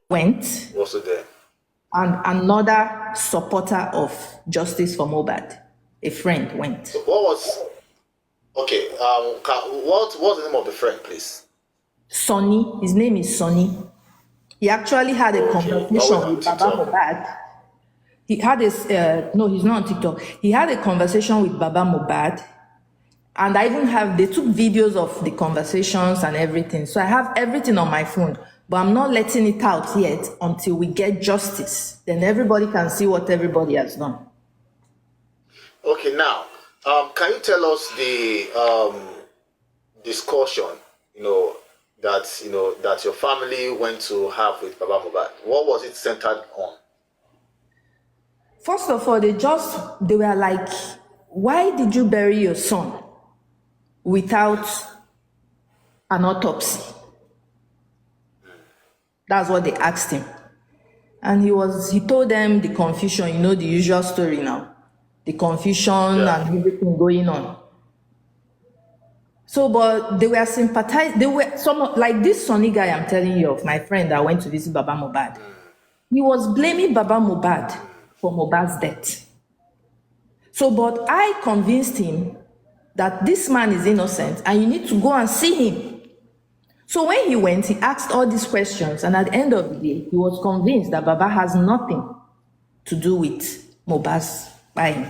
went, Also there. and another supporter of Justice for Mohbad, a friend, went. So what was okay? What's the name of the friend, please? Sonny, his name is Sonny. He actually had a conversation with Baba Mohbad. He had a no, he's not on TikTok. He had a conversation with Baba Mohbad, and I even they took videos of the conversations and everything. So I have everything on my phone, but I'm not letting it out yet until we get justice. Then everybody can see what everybody has done. Okay, now, can you tell us the discussion, that your family went to have with Baba Mohbad? What was it centered on? First of all, they were like, why did you bury your son without an autopsy? That's what they asked him. And he told them the confusion, the usual story now. The confusion and everything going on. So, but they were sympathizing. They were like this Sonny guy I'm telling you of, my friend that went to visit Baba Mohbad. He was blaming Baba Mohbad for Mohbad's death. So, but I convinced him that this man is innocent and you need to go and see him. So when he went, he asked all these questions, and at the end of the day, he was convinced that Baba has nothing to do with Mohbad's buying.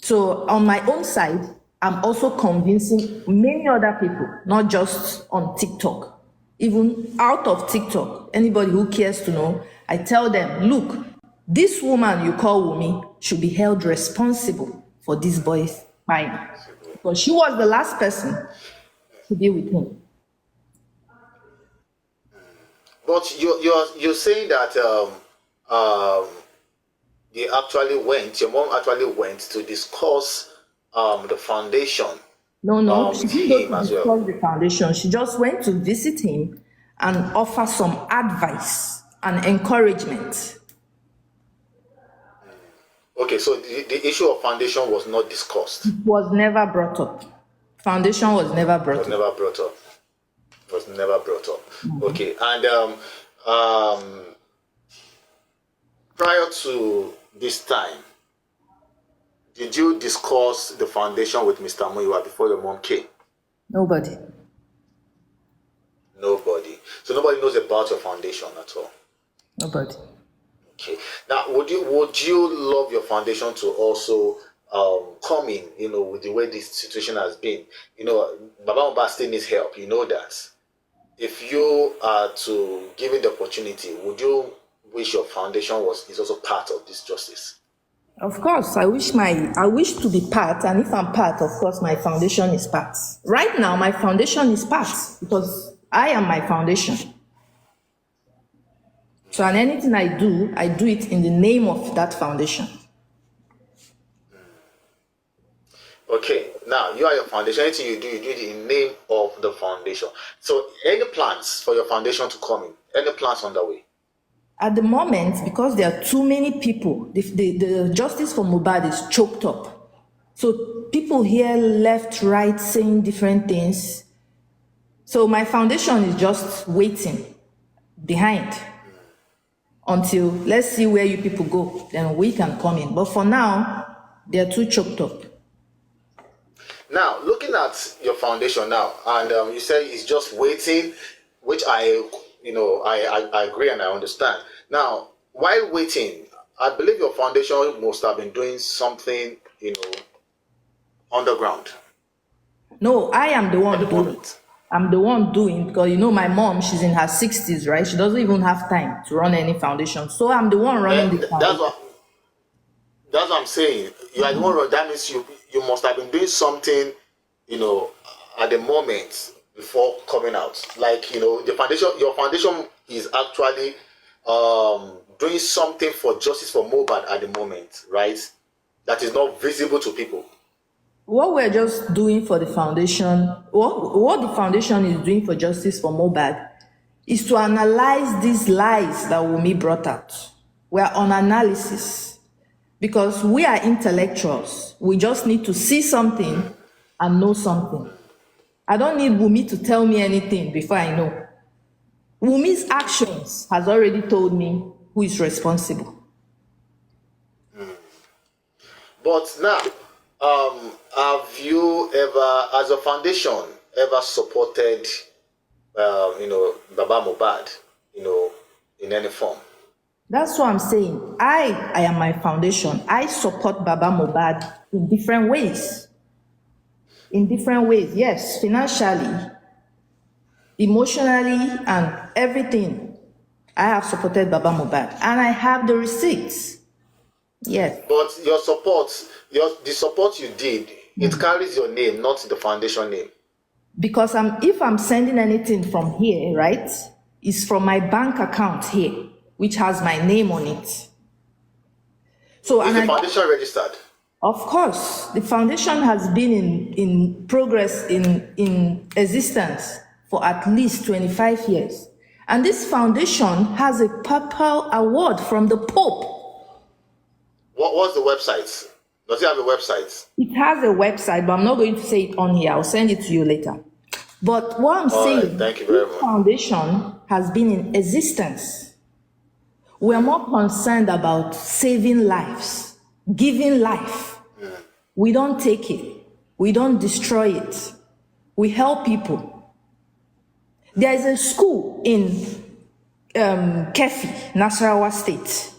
So on my own side, I'm also convincing many other people, not just on TikTok, even out of TikTok, anybody who cares to know, I tell them, look, this woman you call Wumi should be held responsible for this boy's buying, because she was the last person to be with him. But you're saying that they actually went, your mom actually went to discuss the foundation. No, she didn't go to discuss the foundation. She just went to visit him and offer some advice and encouragement. Okay, so the issue of foundation was not discussed. It was never brought up. Foundation was never brought up. Was never brought up. Mm-hmm. Okay, and prior to this time, did you discuss the foundation with Mr. Muyiwa before your mom came? Nobody. So nobody knows about your foundation at all? Nobody. Okay. Now, would you love your foundation to also come in, with the way this situation has been? Baba Mohbad still needs help. You know that. If you are to give it the opportunity, would you wish your foundation is also part of this justice? Of course, I wish to be part, and if I'm part, of course, my foundation is part. Right now, my foundation is part because I am my foundation. So, and anything I do it in the name of that foundation. Okay, now you are your foundation. Anything you do it in the name of the foundation. So, any plans for your foundation to come in? Any plans on the way? At the moment, because there are too many people, the Justice for Mohbad is choked up. So people here left, right, saying different things. So my foundation is just waiting behind until let's see where you people go, then we can come in. But for now, they're too choked up. Now, looking at your foundation now, and you say it's just waiting, which I agree and I understand. Now, while waiting, I believe your foundation must have been doing something, underground. No, I am the one doing it. I'm the one doing, because my mom, she's in her 60s, right? She doesn't even have time to run any foundation. So I'm the one running the foundation. That's what I'm saying. You are the one. That means you must have been doing something, at the moment before coming out. Like, your foundation is actually doing something for Justice for Mohbad at the moment, right? That is not visible to people. What we're just doing for the foundation, what the foundation is doing for Justice for Mohbad is to analyze these lies that Wumi brought out. We're on analysis because we are intellectuals. We just need to see something and know something. I don't need Wumi to tell me anything before I know. Wumi's actions has already told me who is responsible. But now, have you ever, as a foundation, ever supported, Baba Mohbad, in any form? That's what I'm saying. I am my foundation. I support Baba Mohbad in different ways. In different ways, yes, financially, emotionally, and everything. I have supported Baba Mohbad, and I have the receipts. Yes. But your support, the support you did, it carries your name, not the foundation name. Because if I'm sending anything from here, right, it's from my bank account here, which has my name on it. So, is the foundation registered? Of course, the foundation has been in progress, in existence for at least 25 years. And this foundation has a papal award from the Pope. What's the website? Does it have a website? It has a website, but I'm not going to say it on here. I'll send it to you later. But what I'm saying, thank you very much. This foundation has been in existence. We're more concerned about saving lives, giving life. We don't take it. We don't destroy it. We help people. There is a school in Kefi, Nasarawa State.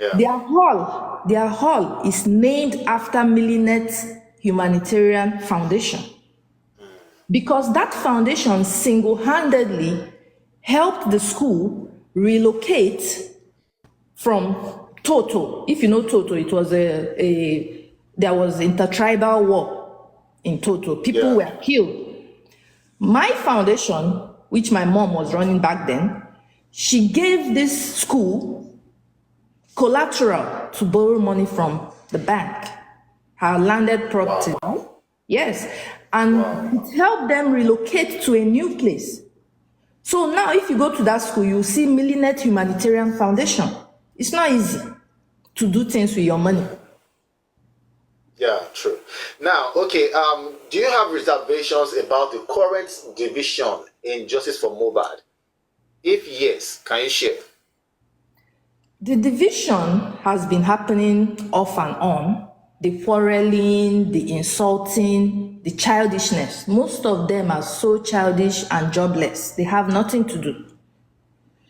Yeah. Their hall is named after Millinet Humanitarian Foundation. Because that foundation single-handedly helped the school relocate from Toto. If you know Toto, it was there was intertribal war in Toto. People were killed. My foundation, which my mom was running back then, she gave this school collateral to borrow money from the bank, her landed property. Wow. Yes, and it helped them relocate to a new place. So now if you go to that school, you see Millinet Humanitarian Foundation. It's not easy to do things with your money. Yeah, true. Now, okay, do you have reservations about the current division in Justice for Mohbad? If yes, can you share? The division has been happening off and on. The quarreling, the insulting, the childishness. Most of them are so childish and jobless. They have nothing to do.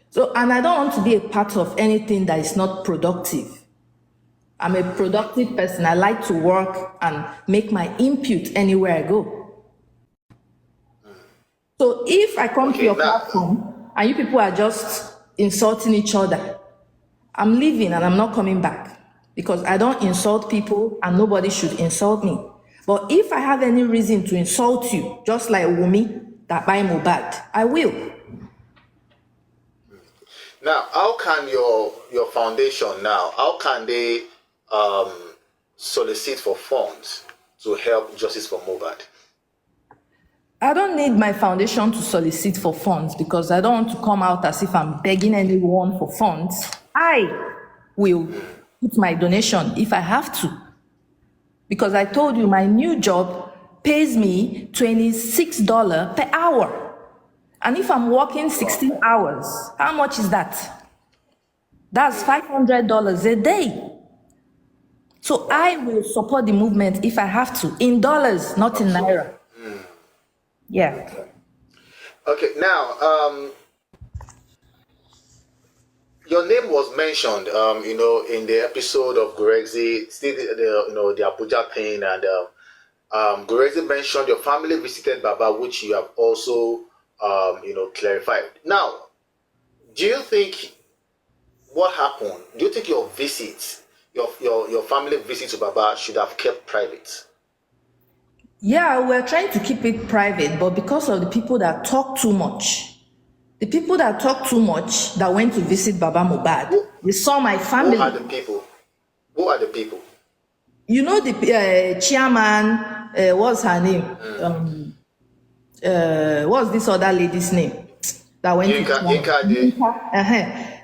So, and I don't want to be a part of anything that is not productive. I'm a productive person. I like to work and make my input anywhere I go. So if I come to your platform and you people are just insulting each other, I'm leaving and I'm not coming back because I don't insult people and nobody should insult me. But if I have any reason to insult you, just like Wumi that by Mohbad, I will. Now, how can your foundation now, how can they solicit for funds to help Justice for Mohbad? I don't need my foundation to solicit for funds because I don't want to come out as if I'm begging anyone for funds. I will put my donation if I have to. Because I told you my new job pays me $26 per hour. And if I'm working 16 hours, how much is that? That's $500 a day. So I will support the movement if I have to, in dollars, not in naira. Yeah. Okay, now, your name was mentioned, in the episode of Gurexi, still the Abuja thing, and Gurexi mentioned your family visited Baba, which you have also, clarified. Now, do you think what happened? Do you think your visit, your family visit to Baba should have kept private? Yeah, we're trying to keep it private, but because of the people that talk too much, that went to visit Baba Mohbad, they saw my family. Who are the people? Who are the people? You know the chairman, what's her name? What's this other lady's name? That went to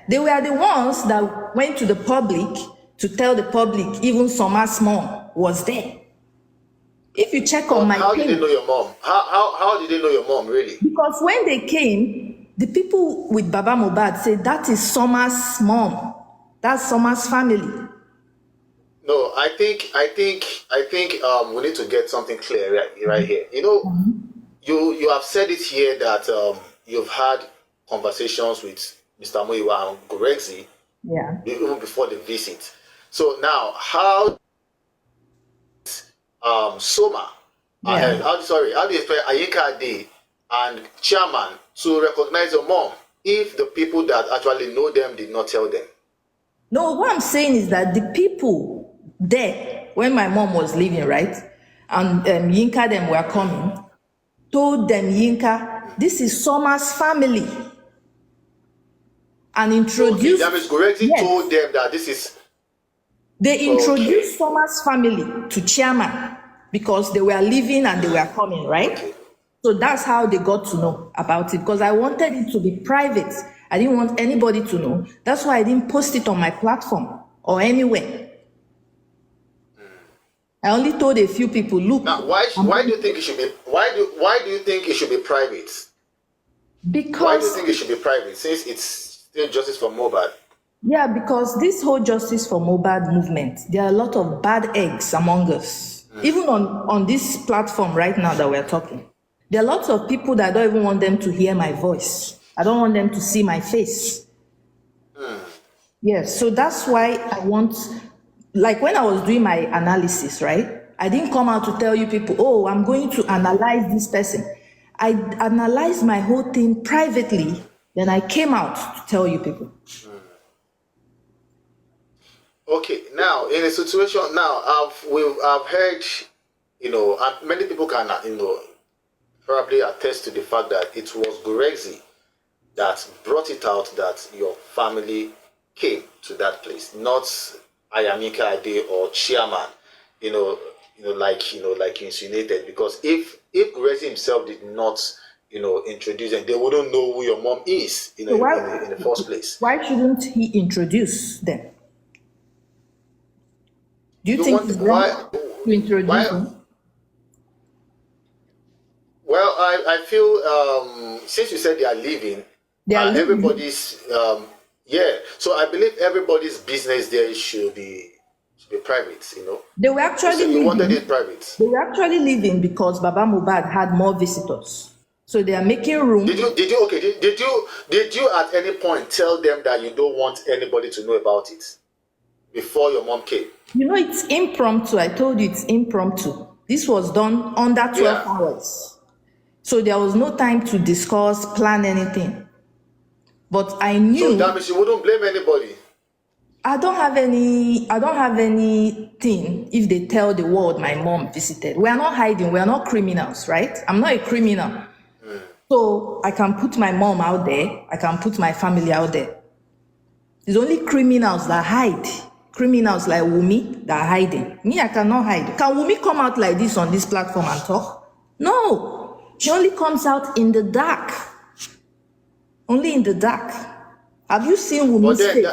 They were the ones that went to the public to tell the public even Soma's mom was there. If you check on my how page, did they know your mom? How did they know your mom, really? Because when they came, The people with Baba Mohbad say that is Summer's mom. That's Summer's family. No, I think we need to get something clear right here. You know, you have said it here that you've had conversations with Mr. Muiwa and Gorexi even before the visit. So now, how Soma, how do you expect Ayinka Ade and Chairman to recognize your mom if the people that actually know them did not tell them? No, what I'm saying is that the people there, when my mom was leaving, right, and Yinka them were coming, told them, Yinka, this is Summer's family. And introduced... Okay, that means Gorexi told them that this is... They introduced Summer's family to Chairman because they were leaving and they were coming, right? Okay. So that's how they got to know about it, because I wanted it to be private. I didn't want anybody to know. That's why I didn't post it on my platform or anywhere. I only told a few people, look. Now, why do you think it should be? Why do you think it should be private? Because why do you think it should be private since it's still justice for Mohbad? Yeah, because this whole justice for Mohbad movement, there are a lot of bad eggs among us. Even on this platform right now that we're talking, there are lots of people that I don't even want them to hear my voice. I don't want them to see my face. Yes, so that's why I want, like when I was doing my analysis, right? I didn't come out to tell you people, oh, I'm going to analyze this person. I analyzed my whole thing privately, then I came out to tell you people. Okay, now in a situation now, I've heard, you know, and many people can, you know, probably attest to the fact that it was Gorexi that brought it out that your family came to that place, not Ayamika Ade or Chairman, like you insinuated. Because if Gorexi himself did not, introduce them, they wouldn't know who your mom is, in the first place. Why shouldn't he introduce them? Do you think why to introduce them? Well, I feel since you said they are leaving, everybody's so I believe everybody's business there should be private, They were actually leaving. You wanted it private. They were actually leaving because Baba Mohbad had more visitors. So they are making room. Did you at any point tell them that you don't want anybody to know about it before your mom came? It's impromptu. I told you it's impromptu. This was done under 12 hours. So there was no time to discuss, plan anything. But I knew. So that means you wouldn't blame anybody. I don't have anything if they tell the world my mom visited. We are not hiding. We are not criminals, right? I'm not a criminal. So I can put my mom out there. I can put my family out there. It's only criminals that hide. Criminals like Wumi that are hiding. Me, I cannot hide. Can Wumi come out like this on this platform and talk? No. She only comes out in the dark. Only in the dark. Have you seen Wumi's face?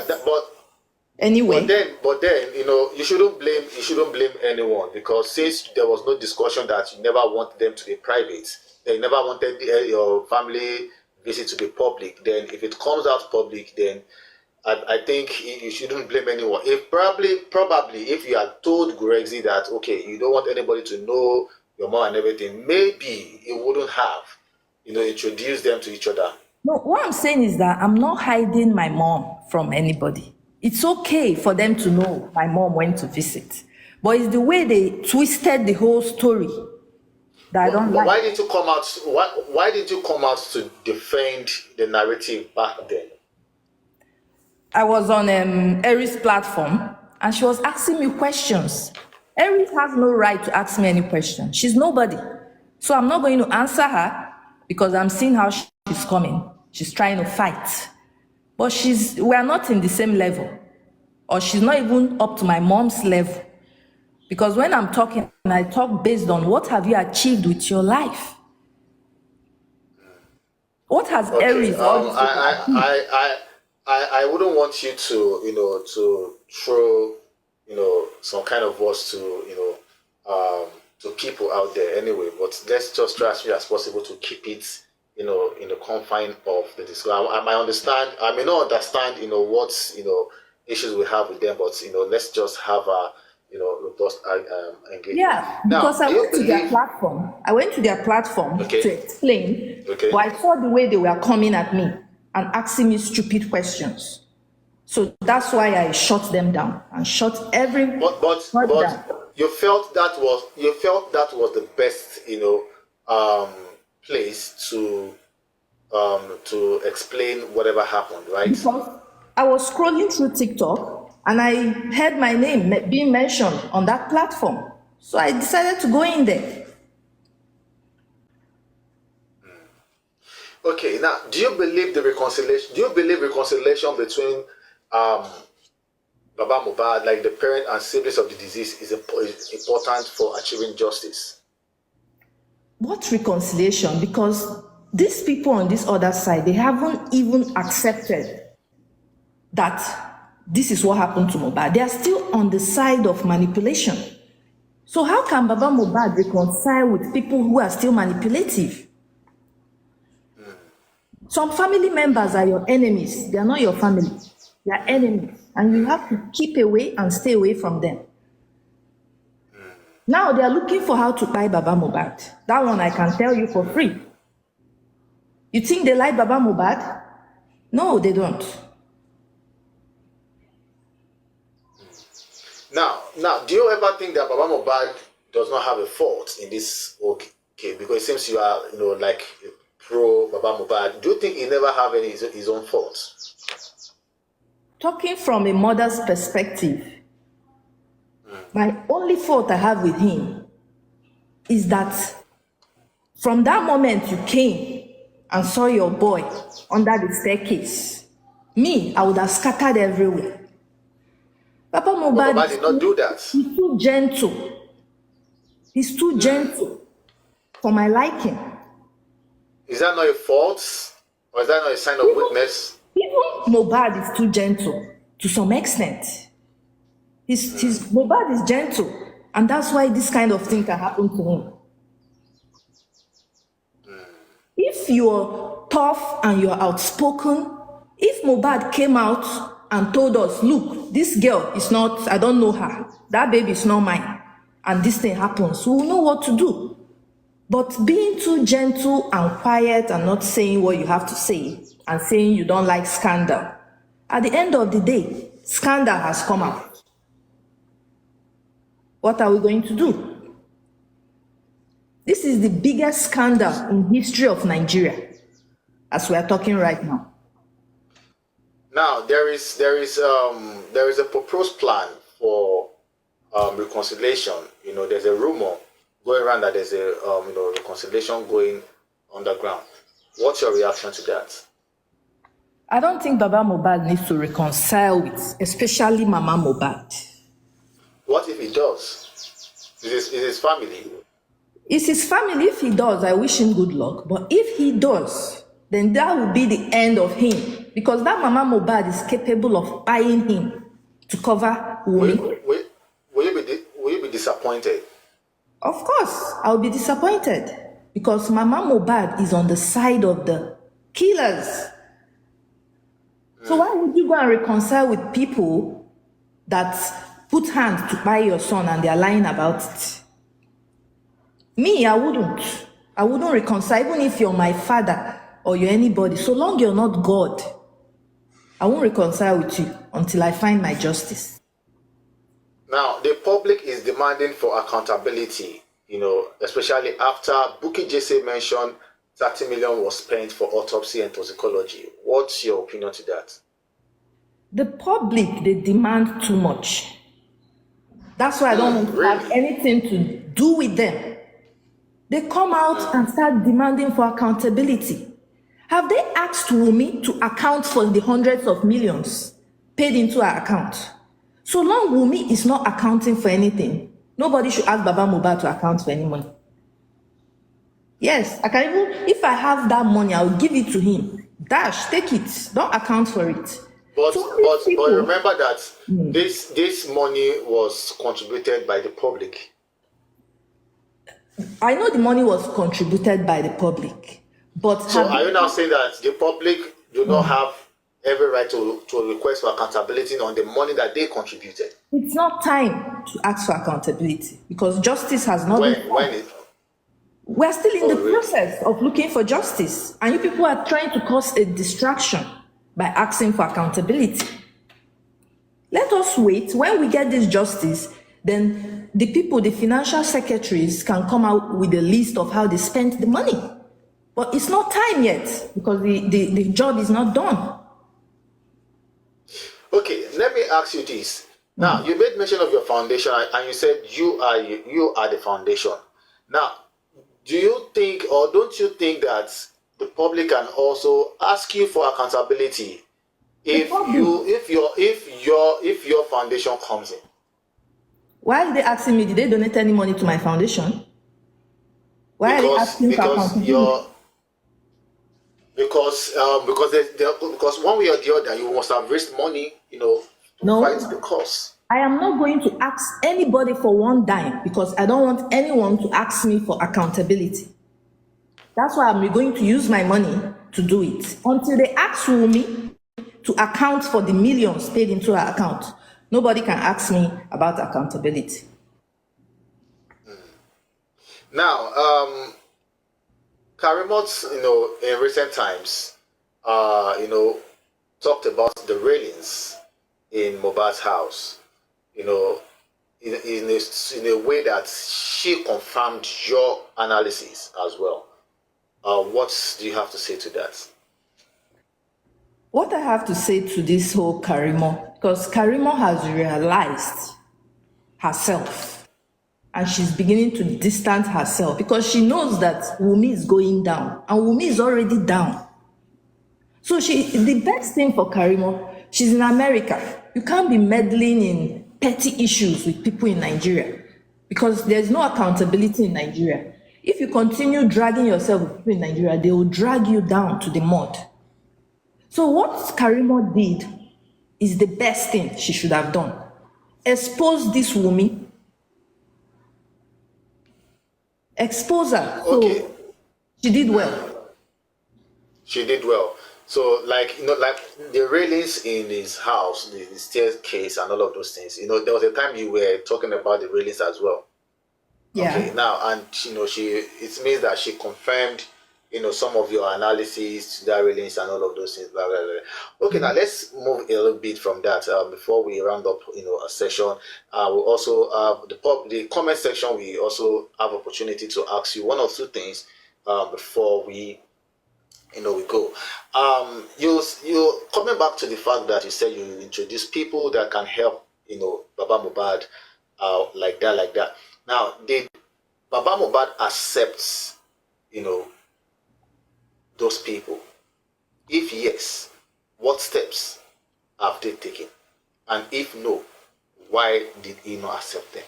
Anyway. But then, you shouldn't blame anyone, because since there was no discussion that you never wanted them to be private, they never wanted your family visit to be public, then if it comes out public, then I think you shouldn't blame anyone. If probably if you had told Gorexi that, okay, you don't want anybody to know your mom and everything, maybe you wouldn't have, introduced them to each other. No, what I'm saying is that I'm not hiding my mom from anybody. It's okay for them to know my mom went to visit. But it's the way they twisted the whole story that I don't like. Why didn't you come out? Why did you come out to defend the narrative back then? I was on Eri's platform and she was asking me questions. Eri has no right to ask me any question. She's nobody. So I'm not going to answer her because I'm seeing how she's coming. She's trying to fight. But we're not in the same level. Or she's not even up to my mom's level. Because when I'm talking, I talk based on what have you achieved with your life? What has Eri? I wouldn't want you to, to throw, some kind of words to people out there anyway. But let's just try as much as possible to keep it in the confine of the discussion. I might understand. I may not understand, what issues we have with them, but let's just have a robust engagement. Yeah, Now, because I do you went to their believe? platform. I went to their platform Okay. to explain, Okay. but I saw the way they were coming at me and asking me stupid questions. So that's why I shut them down and shut every. But down. you felt that was the best place to explain whatever happened, right? Because I was scrolling through TikTok and I heard my name being mentioned on that platform. So I decided to go in there. Okay, now do you believe reconciliation between Baba Mohbad, like the parent and siblings of the deceased, is important for achieving justice? What reconciliation? Because these people on this other side, they haven't even accepted that this is what happened to Mohbad. They are still on the side of manipulation. So how can Baba Mohbad reconcile with people who are still manipulative? Some family members are your enemies. They are not your family. They are enemies. And you have to keep away and stay away from them. Now they are looking for how to buy Baba Mohbad. That one I can tell you for free. You think they like Baba Mohbad? No, they don't. Now, do you ever think that Baba Mohbad does not have a fault in this? Okay, because it seems you are, like pro Baba Mohbad. Do you think he never have any his own faults? Talking from a mother's perspective, my only fault I have with him is that from that moment you came and saw your boy under the staircase, I would have scattered everywhere. Papa Mohbad did not do that. He's too gentle. He's too gentle for my liking. Is that not a fault? Or is that not a sign of weakness? Even Mohbad is too gentle to some extent. Mohbad is gentle, and that's why this kind of thing can happen to him. If you're tough and you're outspoken, if Mohbad came out and told us, look, this girl is not, I don't know her, that baby is not mine, and this thing happens, we'll know what to do. But being too gentle and quiet and not saying what you have to say and saying you don't like scandal, at the end of the day, scandal has come out. What are we going to do? This is the biggest scandal in history of Nigeria, as we are talking right now. Now there is a proposed plan for reconciliation. There's a rumor going around that there's a reconciliation going underground. What's your reaction to that? I don't think Baba Mohbad needs to reconcile with, especially Mama Mohbad. What if he does? Is his family? It's his family. If he does, I wish him good luck. But if he does, then that will be the end of him. Because that Mama Mohbad is capable of buying him to cover Wunmi. Will you be disappointed? Of course, I'll be disappointed. Because Mama Mohbad is on the side of the killers. So why would you go and reconcile with people that put hands to buy your son and they're lying about it? I wouldn't. I wouldn't reconcile, even if you're my father or you're anybody. So long you're not God, I won't reconcile with you until I find my justice. Now, the public is demanding for accountability, especially after Bukky Jesse mentioned 30 million was spent for autopsy and toxicology. What's your opinion to that? The public, they demand too much. That's why I don't want to have anything to do with them. They come out and start demanding for accountability. Have they asked Wunmi to account for the hundreds of millions paid into her account? So long Wunmi is not accounting for anything, nobody should ask Baba Mohbad to account for any money. Yes, I can even, if I have that money, I will give it to him. Dash, take it, don't account for it. But remember that this money was contributed by the public. I know the money was contributed by the public, But So are you now saying that the public do not have every right to request for accountability on the money that they contributed? it's not time to ask for accountability because justice has not been done. We're still in the process of looking for justice, and you people are trying to cause a distraction by asking for accountability. Let us wait. When we get this justice, then the people, the financial secretaries, can come out with a list of how they spent the money. But it's not time yet because the job is not done. Okay, let me ask you this. Now, you made mention of your foundation and you said you are the foundation. Now, do you think or don't you think that the public can also ask you for accountability if your foundation comes in? Why are they asking me? Did they donate any money to my foundation? Why are they asking for accountability? Because one way or the other you must have raised money, to fight the cause. I am not going to ask anybody for one dime because I don't want anyone to ask me for accountability. That's why I'm going to use my money to do it. Until they ask me to account for the millions paid into her account, nobody can ask me about accountability. Now, Karimot, in recent times, talked about the railings in Mohbad's house, in a way that she confirmed your analysis as well. What do you have to say to that? What I have to say to this whole Karimo, because Karimo has realized herself and she's beginning to distance herself because she knows that Wunmi is going down and Wunmi is already down. So the best thing for Karimo, she's in America. You can't be meddling in petty issues with people in Nigeria because there's no accountability in Nigeria. If you continue dragging yourself with people in Nigeria, they will drag you down to the mud. So what Karimo did is the best thing she should have done. Expose this Wunmi. Expose her. Okay. So she did well. She did well. So, like the railings in his house, the staircase, and all of those things. There was a time you were talking about the railings as well. Yeah. Okay. Now, and it means that she confirmed, some of your analysis to that railings and all of those things. Blah blah blah. Okay. Now let's move a little bit from that before we round up, a session. We'll also have the comment section. We also have opportunity to ask you one or two things before we go. You coming back to the fact that you said you introduce people that can help, Baba Mohbad, like that. Now, did Baba Mohbad accept, those people? If yes, what steps have they taken? And if no, why did he not accept them?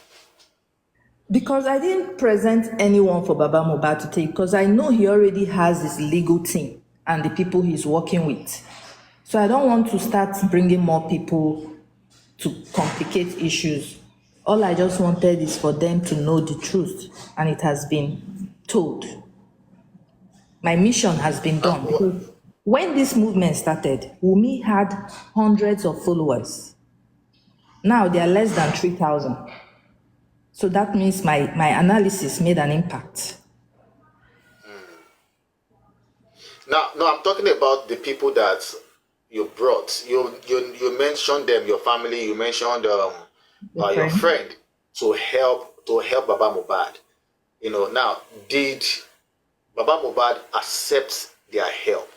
Because I didn't present anyone for Baba Mohbad to take, because I know he already has his legal team and the people he's working with. So I don't want to start bringing more people to complicate issues. All I just wanted is for them to know the truth, and it has been told. My mission has been done. Because when this movement started, Wunmi had hundreds of followers. Now they are less than 3,000. So that means my analysis made an impact. Now, no, I'm talking about the people that you brought. You mentioned them, your family. You mentioned your friend to help Baba Mohbad. Now, did Baba Mohbad accept their help?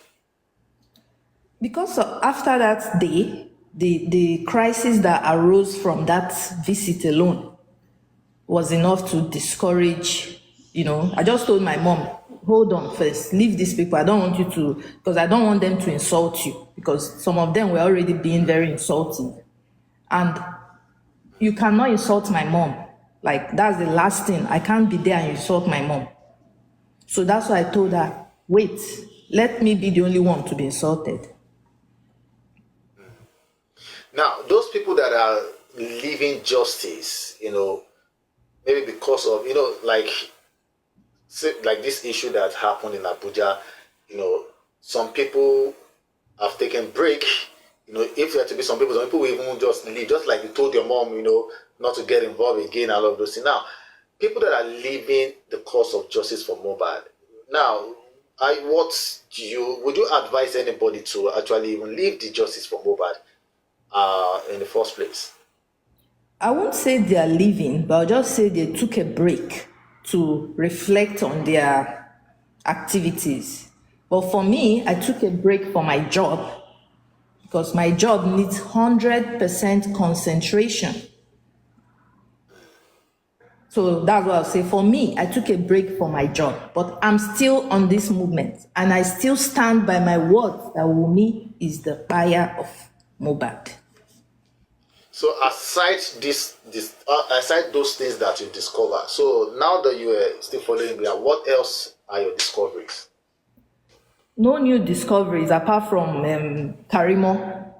Because after that day, the crisis that arose from that visit alone was enough to discourage, I just told my mom, hold on first, leave these people. I don't want you to, because I don't want them to insult you, because some of them were already being very insulting. And you cannot insult my mom. Like, that's the last thing. I can't be there and insult my mom. So that's why I told her, wait, let me be the only one to be insulted. Now, those people that are leaving justice, maybe because of, like this issue that happened in Abuja, some people have taken break. If there to be some people will even just leave, just like you told your mom, not to get involved again, all of those things. Now, people that are leaving the cause of justice for Mohbad. Now, would you advise anybody to actually even leave the justice for Mohbad in the first place? I won't say they are leaving, but I'll just say they took a break to reflect on their activities. But for me, I took a break for my job because my job needs 100% concentration. So that's what I'll say. For me, I took a break for my job, but I'm still on this movement and I still stand by my word that Wunmi is the buyer of Mohbad. So aside aside those things that you discover, so now that you are still following me, what else are your discoveries? No new discoveries apart from Karimo.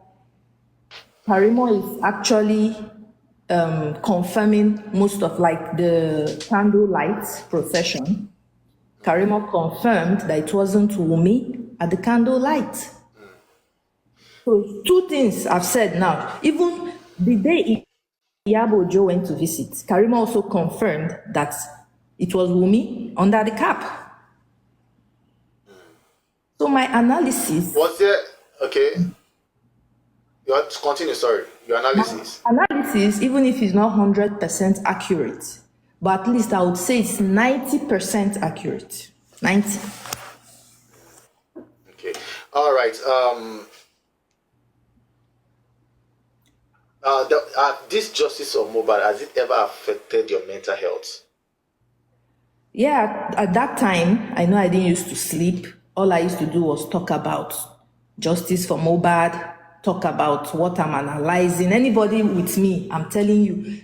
Karimo is actually confirming most of like the candlelight procession. Karimo confirmed that it wasn't Wunmi at the candlelight. So two things I've said now. Even the day Iyabo Ojo went to visit, Karimo also confirmed that it was Wunmi under the cap. So my analysis... Was there... Okay. You have to continue, sorry. Your analysis. Analysis, even if it's not 100% accurate, but at least I would say it's 90% accurate. 90. Okay. All right. This justice of Mohbad, has it ever affected your mental health? Yeah, at that time, I know I didn't used to sleep. All I used to do was talk about justice for Mohbad, talk about what I'm analyzing. Anybody with me, I'm telling you,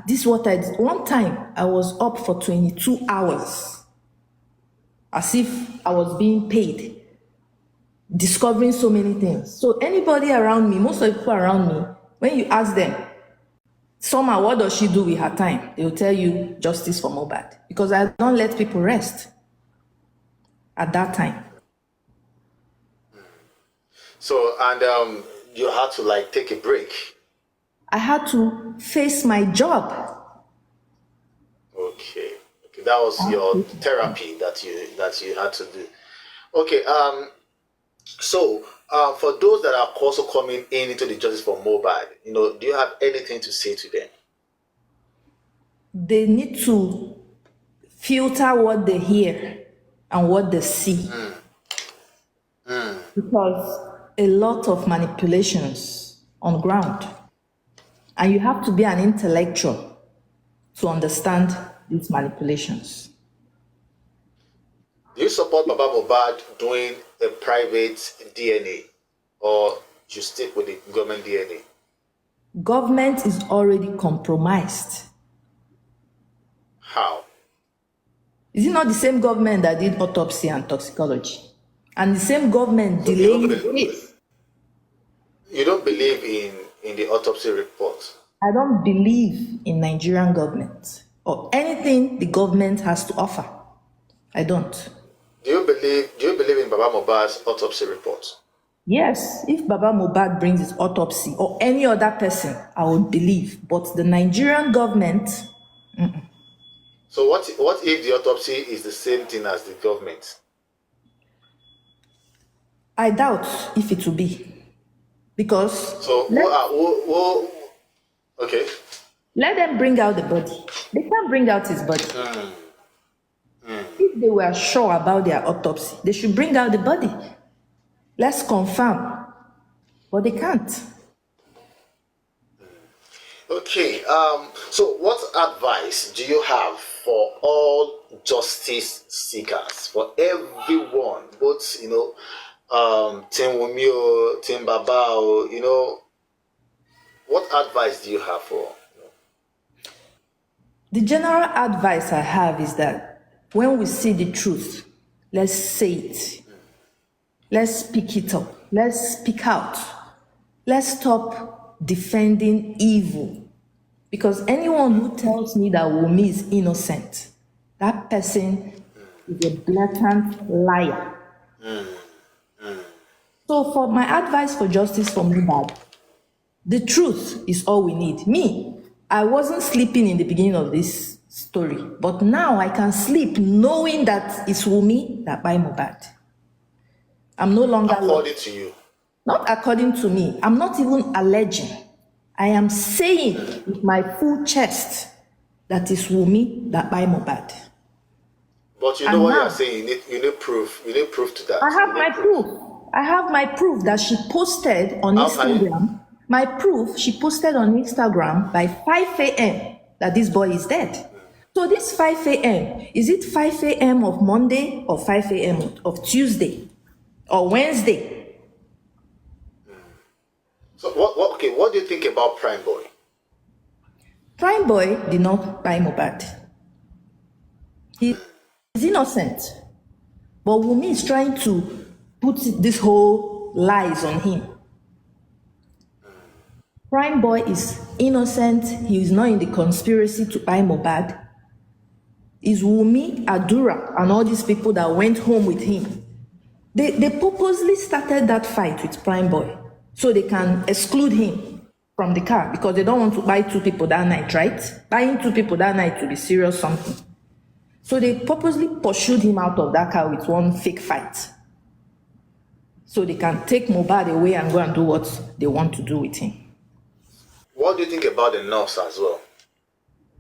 this is what I did. One time, I was up for 22 hours, as if I was being paid, discovering so many things. So anybody around me, most of the people around me, when you ask them, somehow, what does she do with her time? They will tell you justice for Mohbad, because I don't let people rest at that time. So, and you had to like take a break. I had to face my job. Okay. That was your therapy that you had to do. Okay. So, for those that are also coming into the justice for Mohbad, do you have anything to say to them? They need to filter what they hear and what they see. Because a lot of manipulations on ground. And you have to be an intellectual to understand these manipulations. Do you support Baba Mohbad doing a private DNA, or you stick with the government DNA? Government is already compromised. How? Is it not the same government that did autopsy and toxicology? And the same government delaying the case? You don't believe in the autopsy report? I don't believe in Nigerian government or anything the government has to offer. I don't. Do you believe in Baba Mohbad's autopsy report? Yes, if Baba Mohbad brings his autopsy or any other person, I would believe. But the Nigerian government... So what if the autopsy is the same thing as the government? I doubt if it will be. Because... So, okay. Let them bring out the body. They can't bring out his body. If they were sure about their autopsy, they should bring out the body. Let's confirm. But they can't. Okay. So what advice do you have for all justice seekers, for everyone, both, Team Wunmi, Team Baba, what advice do you have for? The general advice I have is that when we see the truth, let's say it. Let's speak it up. Let's speak out. Let's stop defending evil. Because anyone who tells me that Wunmi is innocent, that person is a blatant liar. So for my advice for justice for Mohbad, the truth is all we need. Me, I wasn't sleeping in the beginning of this story, but now I can sleep knowing that it's Wunmi that buy Mohbad. I'm no longer according to you. Not according to me. I'm not even alleging. I am saying with my full chest that it's Wunmi that buy Mohbad. But you know what you're saying. You need proof. You need proof to that. I have my proof. I have my proof that she posted on Instagram. My proof she posted on Instagram by 5 a.m. that this boy is dead. So this 5 a.m., is it 5 a.m. of Monday or 5 a.m. of Tuesday or Wednesday? So what do you think about Prime Boy? Prime Boy did not buy Mohbad. He's innocent. But Wunmi is trying to put this whole lies on him. Prime Boy is innocent. He is not in the conspiracy to buy Mohbad. It's Wunmi, Adura, and all these people that went home with him. They purposely started that fight with Prime Boy so they can exclude him from the car because they don't want to buy two people that night, right? Buying two people that night to be serious something. So they purposely pursued him out of that car with one fake fight. So they can take Mohbad away and go and do what they want to do with him. What do you think about the nurse as well?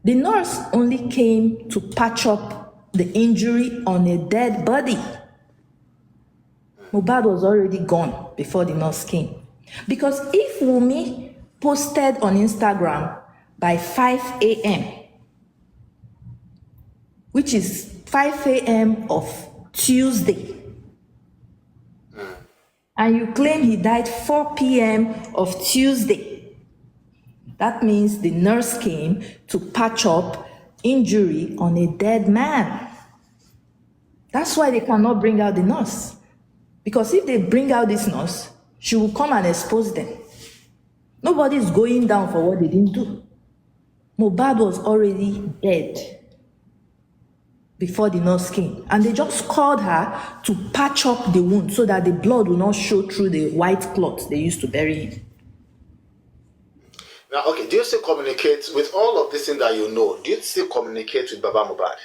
The nurse only came to patch up the injury on a dead body. Mohbad was already gone before the nurse came. Because if Wunmi posted on Instagram by 5 a.m., which is 5 a.m. of Tuesday, and you claim he died 4 p.m. of Tuesday, that means the nurse came to patch up injury on a dead man. That's why they cannot bring out the nurse. Because if they bring out this nurse, she will come and expose them. Nobody is going down for what they didn't do. Mohbad was already dead before the nurse came. And they just called her to patch up the wound so that the blood will not show through the white cloth they used to bury him. Now, okay, do you still communicate with all of this thing that you know? Do you still communicate with Baba Mohbad?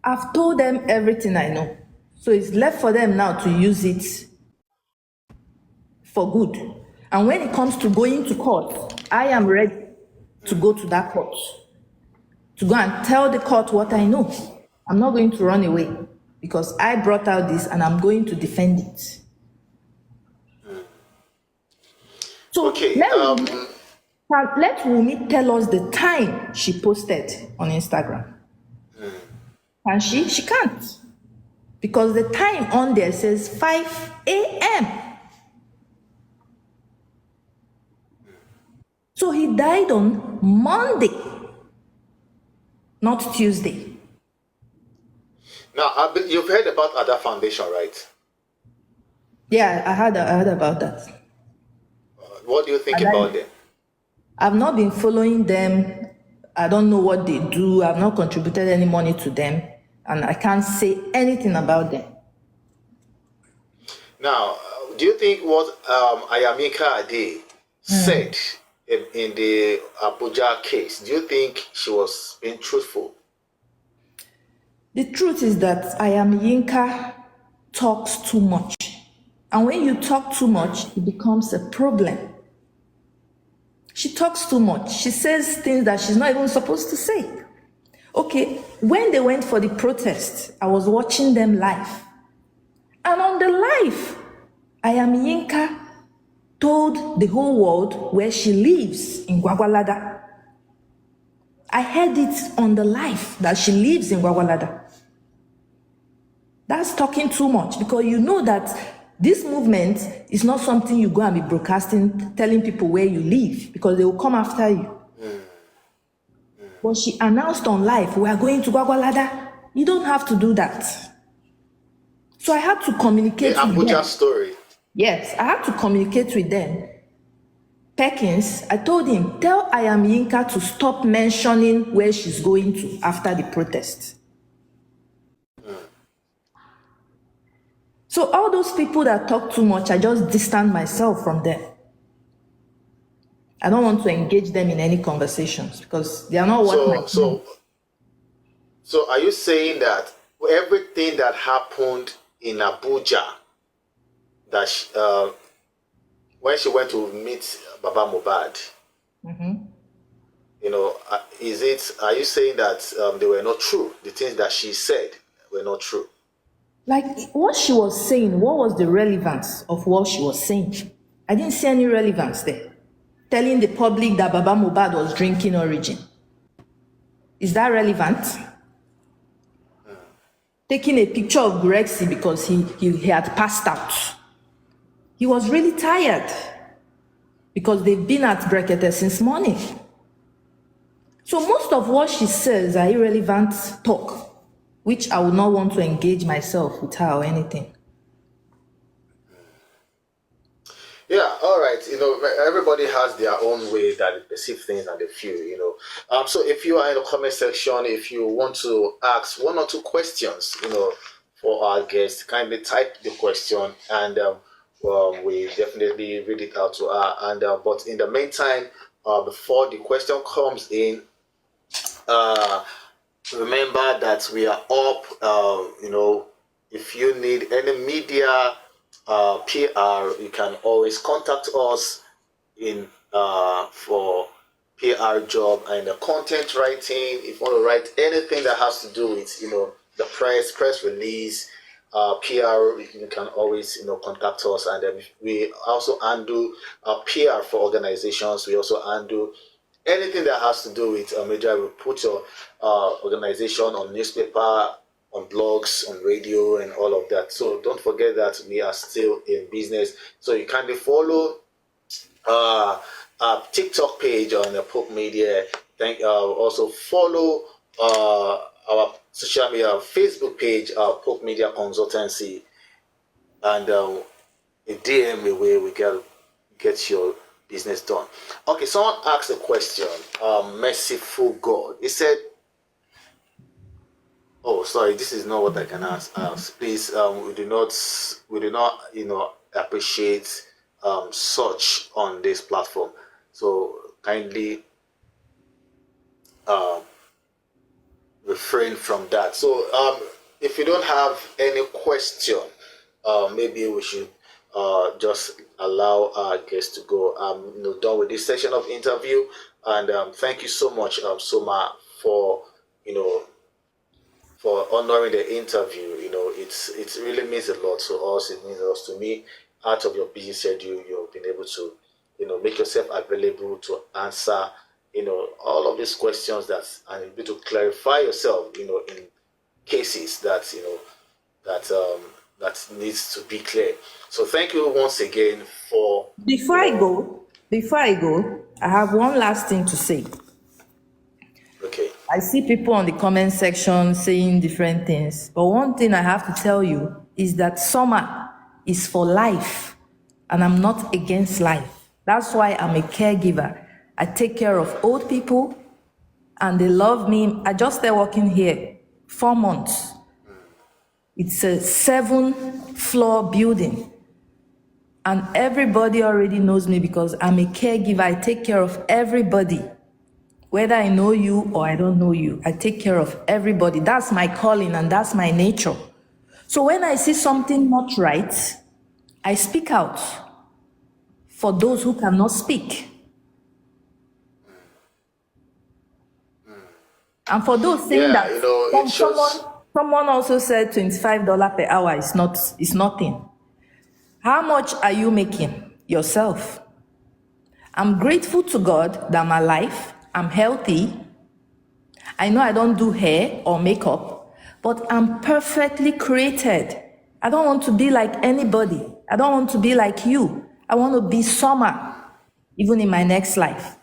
I've told them everything I know. So it's left for them now to use it for good. And when it comes to going to court, I am ready to go to that court, to go and tell the court what I know. I'm not going to run away because I brought out this and I'm going to defend it. So okay, let Wunmi tell us the time she posted on Instagram. Can she? She can't. Because the time on there says 5 a.m. So he died on Monday, not Tuesday. Now, you've heard about Ada Foundation, right? Yeah, I heard about that. What do you think about them? I've not been following them. I don't know what they do. I've not contributed any money to them. And I can't say anything about them. Now, do you think what Ayamika Ade said in the Abuja case, do you think she was being truthful? The truth is that Ayamika talks too much. And when you talk too much, it becomes a problem. She talks too much. She says things that she's not even supposed to say. Okay, when they went for the protest, I was watching them live. And on the live, Ayamika told the whole world where she lives in Gwagwalada. I heard it on the live that she lives in Gwagwalada. That's talking too much because you know that this movement is not something you go and be broadcasting, telling people where you live because they will come after you. But she announced on live, we are going to Gwagwalada. You don't have to do that. So I had to communicate with them. Story. Yes, I had to communicate with them. Perkins, I told him, tell Ayamika to stop mentioning where she's going to after the protest. So all those people that talk too much, I just distance myself from them. I don't want to engage them in any conversations because they are not worth my time. So are you saying that everything that happened in Abuja, that when she went to meet Baba Mohbad, you know, are you saying that they were not true? The things that she said were not true? Like what she was saying, what was the relevance of what she was saying? I didn't see any relevance there. Telling the public that Baba Mohbad was drinking Origin. Is that relevant? Taking a picture of Grexy because he had passed out. He was really tired because they've been at Brekete since morning. So most of what she says are irrelevant talk, which I would not want to engage myself with her or anything. Yeah, all right. You know, everybody has their own way that they perceive things and they feel, you know. So if you are in the comment section, if you want to ask one or two questions, you know, for our guests, kindly type the question and we definitely read it out to her. And but in the meantime, before the question comes in, remember that we are up. You know, if you need any media PR, you can always contact us in for PR job and the content writing. If you want to write anything that has to do with, you know, the press release, PR, you can always, you know, contact us. And then we also handle PR for organizations. We also handle anything that has to do with media. We put your organization on newspaper, on blogs, on radio, and all of that. So don't forget that we are still in business. So you kindly follow our TikTok page on the Pope Media. Also follow our social media Facebook page, Pope Media Consultancy, and a DM away we get your business done. Okay, someone asked a question. Merciful God, he said, "Oh, sorry, this is not what I can ask. Please, we do not, you know, appreciate such on this platform. So kindly refrain from that. So if you don't have any question, maybe we should just allow our guests to go. You know, done with this session of interview, and thank you so much, Soma, for, you know, for honoring the interview. You know, it really means a lot to us. It means a lot to me. Out of your busy schedule, you've been able to, you know, make yourself available to answer, you know, all of these questions and able to clarify yourself, you know, in cases that, you know, that needs to be clear. So thank you once again for. Before I go, I have one last thing to say. Okay. I see people on the comment section saying different things, but one thing I have to tell you is that summer is for life, and I'm not against life. That's why I'm a caregiver. I take care of old people, and they love me. I just started working here 4 months. It's a 7-floor building, and everybody already knows me because I'm a caregiver. I take care of everybody. Whether I know you or I don't know you, I take care of everybody. That's my calling and that's my nature. So when I see something not right, I speak out for those who cannot speak. And for those saying that, you know, it shows. someone also said $25 per hour is nothing. How much are you making yourself? I'm grateful to God that I'm alive, I'm healthy. I know I don't do hair or makeup, but I'm perfectly created. I don't want to be like anybody. I don't want to be like you. I want to be Summer, even in my next life.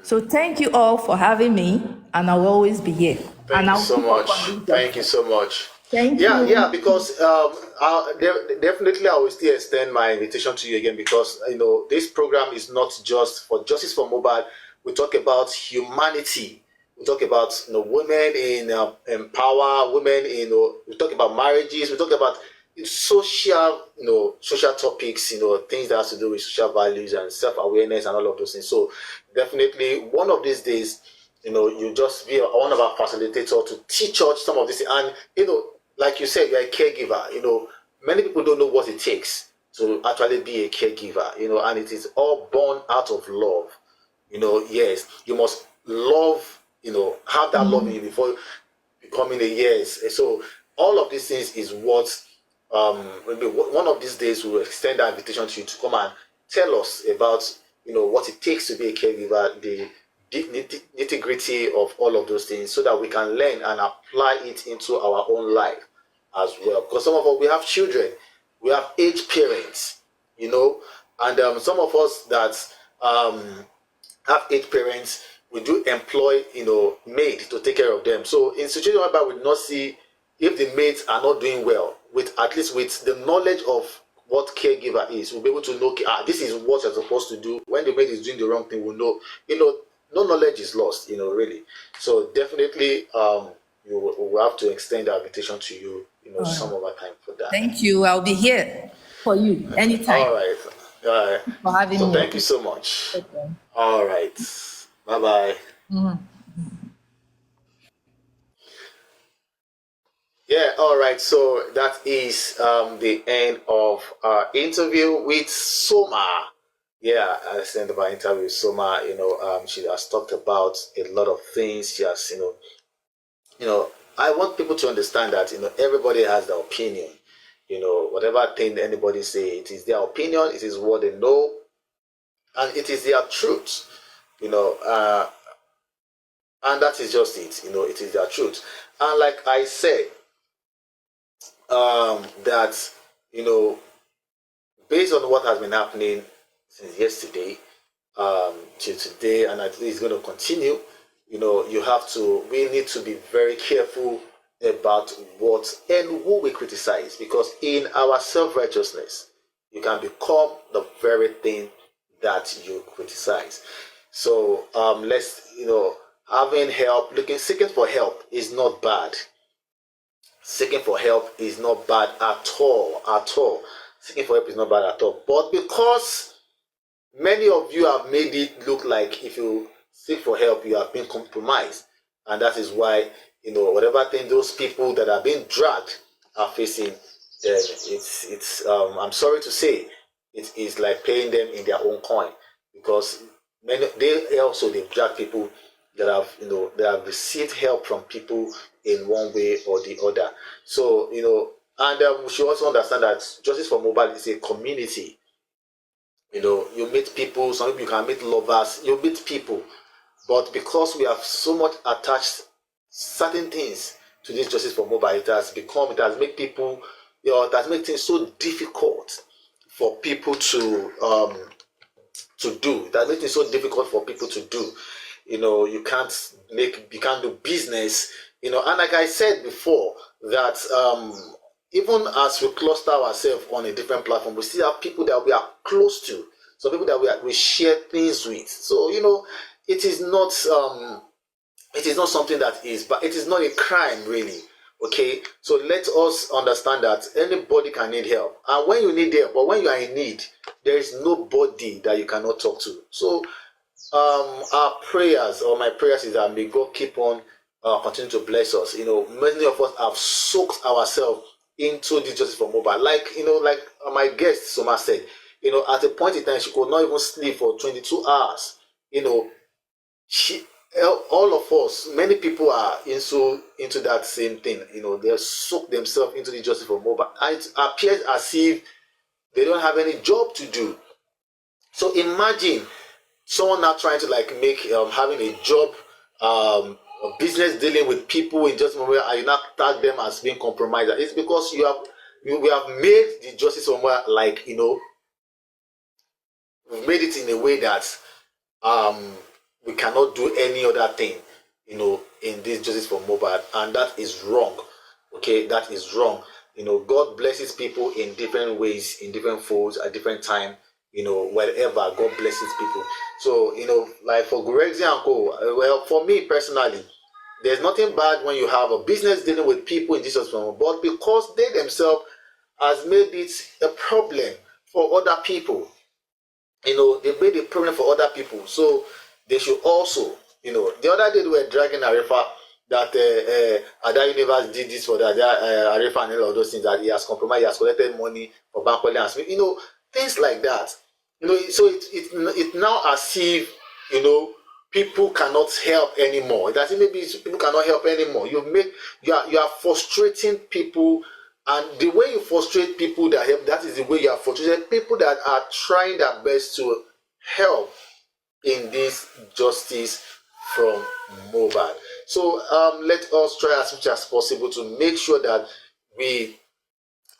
So thank you all for having me, and I will always be here. Thank you so much. Thank you so much. Thank you. Yeah, because definitely I will still extend my invitation to you again, because, you know, this program is not just for Justice for Mohbad. We talk about humanity. We talk about women in empower women. We talk about marriages. We talk about social social topics. Things that has to do with social values and self-awareness and all of those things. So definitely one of these days, you just be one of our facilitators to teach us some of this. And like you said, you're a caregiver. Many people don't know what it takes to actually be a caregiver. And it is all born out of love. Yes, you must love, have that love in you before becoming a yes. So all of these things is what maybe one of these days we'll extend our invitation to you to come and tell us about what it takes to be a caregiver, the nitty gritty of all of those things, so that we can learn and apply it into our own life as well. Because some of us, we have children, we have aged parents, and some of us that have 8 parents, we do employ maid to take care of them. So in situation whereby we do not see if the maids are not doing well, with at least with the knowledge of what caregiver is, we'll be able to know this is what you're supposed to do. When the maid is doing the wrong thing, we'll know. No knowledge is lost, really. So definitely we will have to extend our invitation to you, some other time for that. Thank you. I'll be here for you anytime. All right. For having so me. Thank you so much. Okay. All right. Bye-bye. Yeah, all right. So that is the end of our interview with Soma. Yeah, I sent my interview with Soma. She has talked about a lot of things. She has, I want people to understand that everybody has their opinion. Whatever thing anybody say, it is their opinion. It is what they know, and it is their truth. And that is just it. It is their truth. And like I said, that based on what has been happening since yesterday to today, and I think it's going to continue, we need to be very careful about what and who we criticize, because in our self-righteousness you can become the very thing that you criticize. So let's having help, seeking for help is not bad. Seeking for help is not bad at all. Seeking for help is not bad at all. But because many of you have made it look like if you seek for help, you have been compromised. And that is why, whatever thing those people that are being dragged are facing, then it's I'm sorry to say, it is like paying them in their own coin. Because they've dragged people that have received help from people in one way or the other. So, and we should also understand that Justice for Mohbad is a community. You meet people, some people you can meet lovers, you meet people. But because we have so much attached certain things to this Justice for Mohbad, it has made people, it has made things so difficult for people to do. That makes it so difficult for people to do. You can't do business. And like I said before, that even as we cluster ourselves on a different platform, we still have people that we are close to, some people that we share things with. So it is not something that is, but it is not a crime really. Okay, so let us understand that anybody can need help, and when you need help, or when you are in need, there is nobody that you cannot talk to. So our prayers, or my prayers, is that may God keep on continue to bless us. Many of us have soaked ourselves into the Justice for Mohbad. Like my guest Soma said, at a point in time she could not even sleep for 22 hours. All of us, many people are into that same thing. They soak themselves into the Justice for Mohbad, and it appears as if they don't have any job to do. So imagine someone now trying to make having a job, a business, dealing with people in Justice for Mohbad, and you now tag them as being compromised. It's because we have made the Justice for Mohbad we've made it in a way that we cannot do any other thing, in this Justice for Mohbad, and that is wrong. Okay, that is wrong. God blesses people in different ways, in different folds, at different time. wherever God blesses people. So, like for Gurexi and Co, well, for me personally, there's nothing bad when you have a business dealing with people in Jesus' name, but because they themselves has made it a problem for other people, they made a problem for other people. So they should also, the other day they were dragging Arifa that Ada Universe did this for that, Arifa and all of those things, that he has compromised, he has collected money for Bankole and Smith, things like that. So it now as if, people cannot help anymore. It as if maybe people cannot help anymore. You are frustrating people, and the way you frustrate people that help, that is the way you are frustrating people that are trying their best to help in this justice from Mohbad. So let us try as much as possible to make sure that we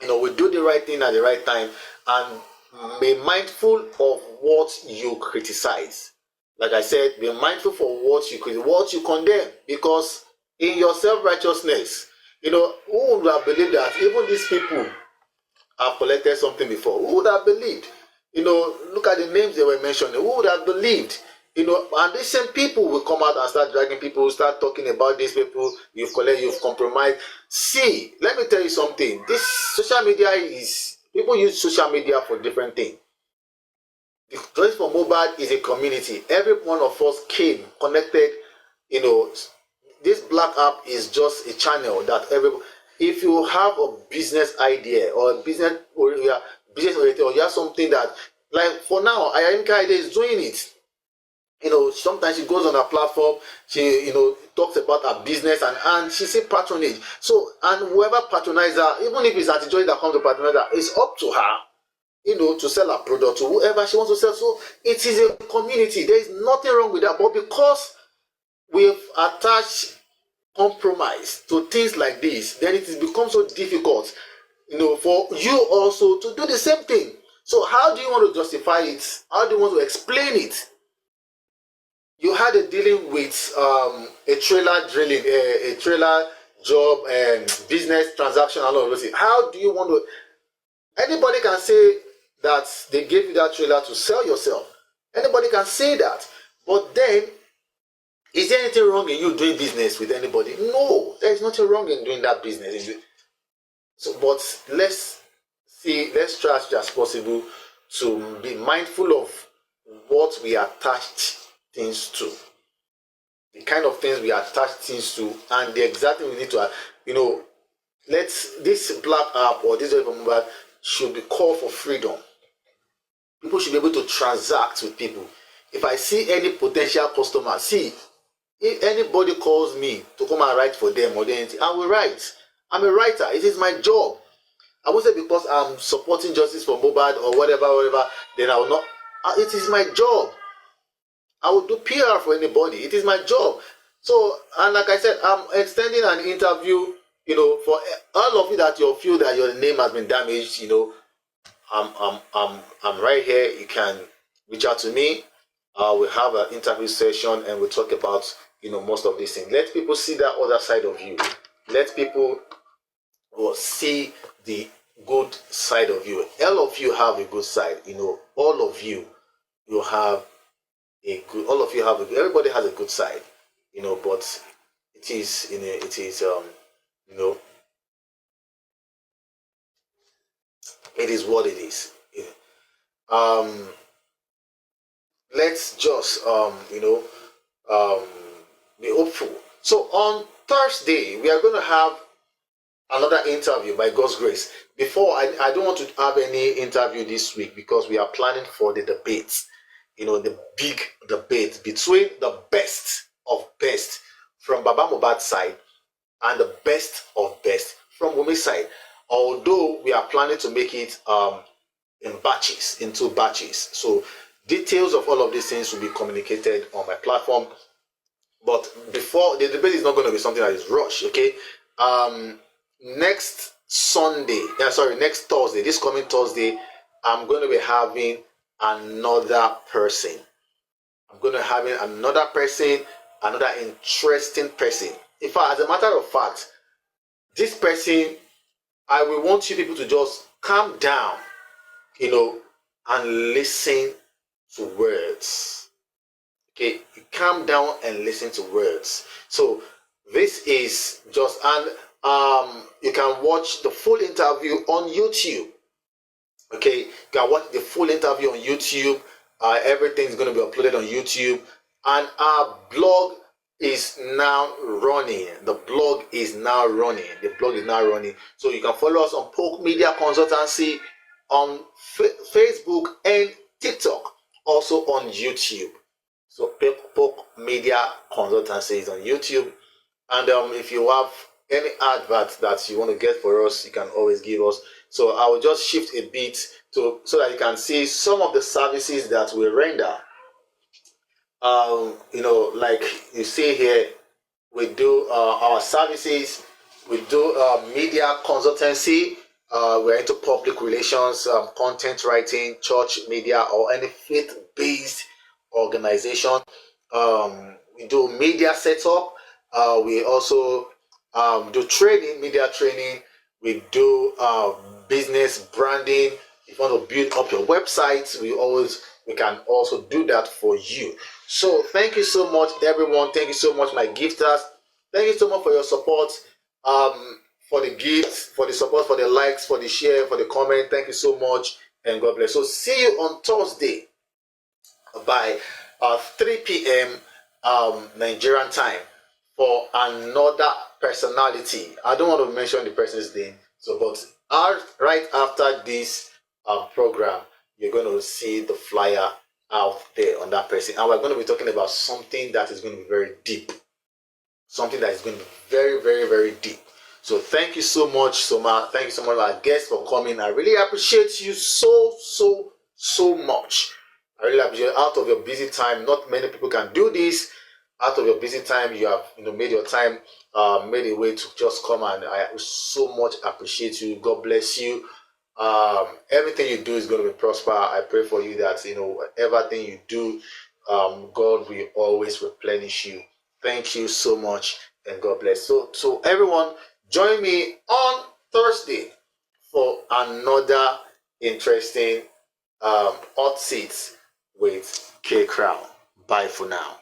do the right thing at the right time, and be mindful of what you criticize. Like I said, be mindful for what you condemn, because in your self-righteousness, who would have believed that even these people have collected something before? Who would have believed? Look at the names they were mentioning. Who would have believed? And these same people will come out and start dragging people, start talking about these people you've collected, you've compromised. See, let me tell you something. This social media people use social media for different things. The Justice for Mohbad is a community. Every one of us came connected. This black app is just a channel that if you have a business idea or a business oriented, or you have something that, like for now, Ayinka Ide is doing it. Sometimes she goes on her platform, she talks about her business, and she sees patronage. So, and whoever patronizes her, even if it's Auntie Joy that comes to patronize her, it's up to her, to sell her product to whoever she wants to sell. So it is a community. There is nothing wrong with that. But because we've attached compromise to things like this, then it has become so difficult, for you also to do the same thing. So how do you want to justify it? How do you want to explain it? You had a dealing with a trailer drilling, a trailer job, business transaction, and all of those things. How do you want to? Anybody can say that they gave you that trailer to sell yourself. Anybody can say that. But then, is there anything wrong in you doing business with anybody? No, there is nothing wrong in doing that business. So, but let's try as much as possible to be mindful of what we attach things to, the kind of things we attach things to, and the exact thing we need to, this black app or this mobile should be called for freedom. People should be able to transact with people. If I see any potential customer, if anybody calls me to come and write for them or anything, I will write. I'm a writer. It is my job. I won't say because I'm supporting Justice for Mohbad or whatever, then I will not. It is my job. I will do PR for anybody. It is my job. So, and like I said, I'm extending an interview, for all of you that you feel that your name has been damaged, I'm right here. You can reach out to me. We'll have an interview session and we'll talk about, most of these things. Let people see that other side of you. Let people see the good side of you. All of you have a good side. All of you have everybody has a good side, but it is what it is. Let's just be hopeful. So on Thursday we are going to have another interview by God's grace. Before I don't want to have any interview this week because we are planning for the debates. The big debate between the best of best from Baba Mohbad's side and the best of best from Wumi's side. Although we are planning to make it in 2 batches. So details of all of these things will be communicated on my platform. But before, the debate is not going to be something that is rushed, okay? Next Thursday, this coming Thursday, I'm going to be having another person. Another interesting person. In fact, as a matter of fact, this person, I will want you people to just calm down, and listen to words. Okay, you calm down and listen to words. So this is just, and you can watch the full interview on YouTube. Okay, you can watch the full interview on YouTube. Everything's going to be uploaded on YouTube, and our blog is now running. The blog is now running. So you can follow us on Polk Media Consultancy on Facebook and TikTok, also on YouTube. So Polk Media Consultancy is on YouTube, and if you have any advert that you want to get for us, you can always give us. So I will just shift a bit so that you can see some of the services that we render. Like you see here, we do our services. We do media consultancy. We're into public relations, content writing, church media, or any faith-based organization. We do media setup. We also do training, media training. We do business branding. If you want to build up your website, we can also do that for you. So thank you so much, everyone. Thank you so much, my gifters. Thank you so much for your support, for the gifts, for the support, for the likes, for the share, for the comment. Thank you so much, and God bless. So see you on Thursday by 3 p.m. Nigerian time for another personality. I don't want to mention the person's name, but right after this program, you're going to see the flyer out there on that person, and we're going to be talking about something that is going to be very deep, something that is going to be very, very, very deep. So thank you so much, Soma. Thank you so much, our guests, for coming. I really appreciate you so much. I really appreciate it. Out of your busy time, not many people can do this. Out of your busy time, you have made your time, made a way to just come, and I so much appreciate you. God bless you. Everything you do is going to be prosper. I pray for you that everything you do, God will always replenish you. Thank you so much, and God bless. So everyone, join me on Thursday for another interesting hot seats with K Crown. Bye for now.